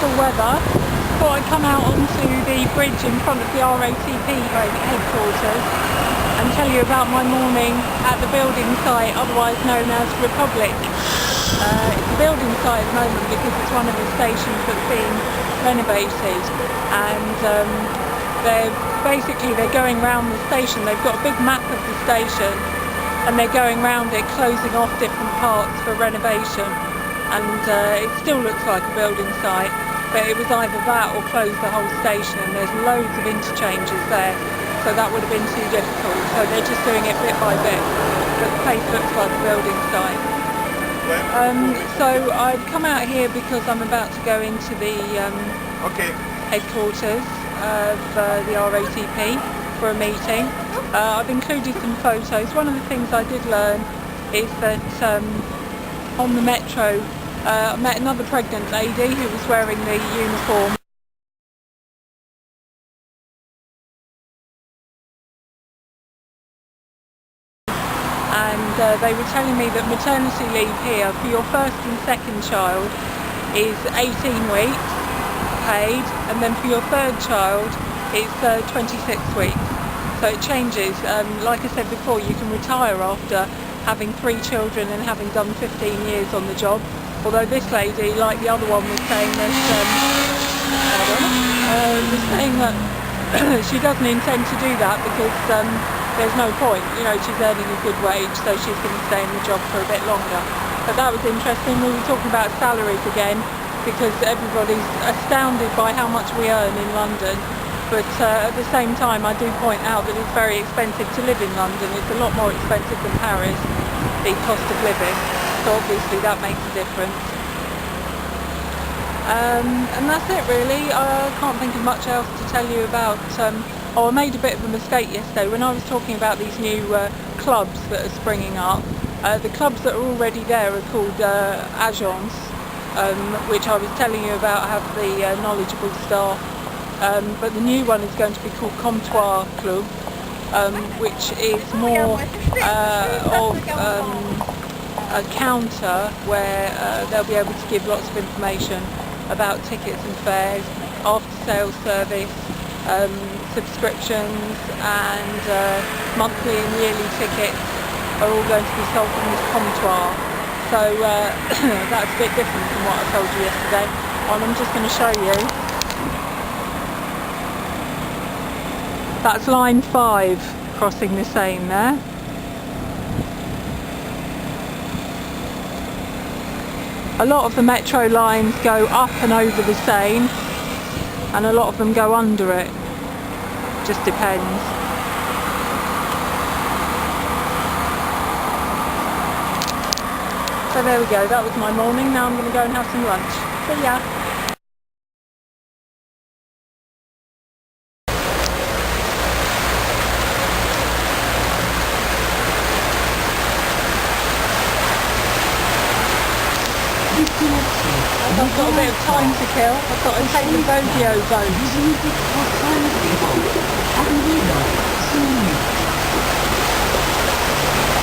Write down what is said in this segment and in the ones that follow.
beautiful weather. Thought I'd come out onto the bridge in front of the RATP headquarters and tell you about my morning at the building site, otherwise known as Republic. It's a building site at the moment because it's one of the stations that's being renovated, and they're going round the station. They've got a big map of the station and they're going round it, closing off different parts for renovation, and it still looks like a building site, but it was either that or close the whole station, and there's loads of interchanges there, so that would have been too difficult, so they're just doing it bit by bit, but the place looks like a building site. So I've come out here because I'm about to go into the headquarters of the RATP for a meeting. I've included some photos. One of the things I did learn is that on the metro I met another pregnant lady who was wearing the uniform. And they were telling me that maternity leave here for your first and second child is 18 weeks paid, and then for your third child it's 26 weeks. So it changes. Like I said before, you can retire after having 3 children and having done 15 years on the job. Although this lady, like the other one, was saying that she doesn't intend to do that because there's no point. You know, she's earning a good wage, so she's going to stay in the job for a bit longer. But that was interesting. We were talking about salaries again, because everybody's astounded by how much we earn in London. But at the same time, I do point out that it's very expensive to live in London. It's a lot more expensive than Paris, the cost of living. So obviously that makes a difference. And that's it really. I can't think of much else to tell you about. I made a bit of a mistake yesterday when I was talking about these new clubs that are springing up. The clubs that are already there are called agents, which I was telling you about, have the knowledgeable staff. But the new one is going to be called Comptoir Club, which is more of a counter where they'll be able to give lots of information about tickets and fares, after-sales service, subscriptions, and monthly and yearly tickets are all going to be sold from this Comptoir. So that's a bit different from what I told you yesterday. And I'm just going to show you. That's line 5 crossing the Seine there. A lot of the metro lines go up and over the Seine, and a lot of them go under it. Just depends. So there we go, that was my morning. Now I'm going to go and have some lunch. See ya! I've got a bit of time to kill. I thought I'd take the Vogueo boat.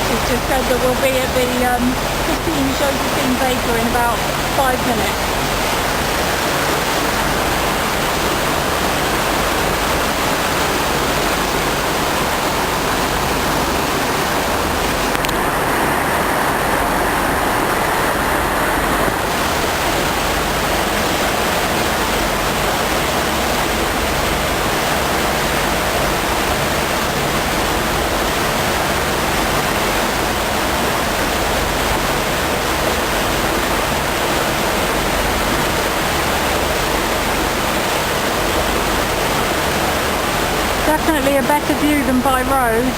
She's just said that we'll be at the Christine Josephine Baker in about 5 minutes. Definitely a better view than by road.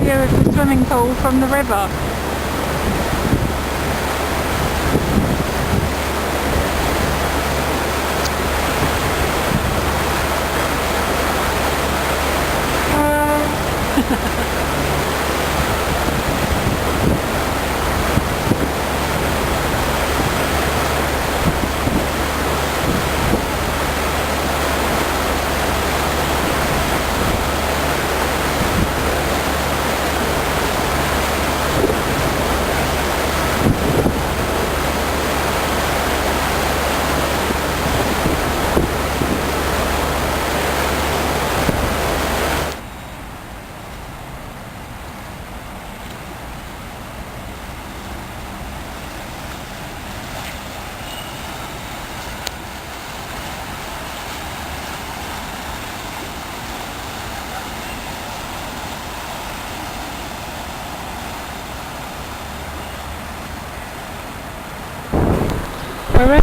View of the swimming pool from the river.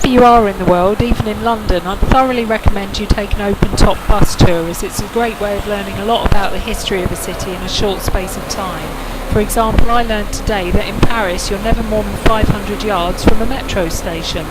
Wherever you are in the world, even in London, I'd thoroughly recommend you take an open-top bus tour, as it's a great way of learning a lot about the history of a city in a short space of time. For example, I learned today that in Paris you're never more than 500 yards from a metro station.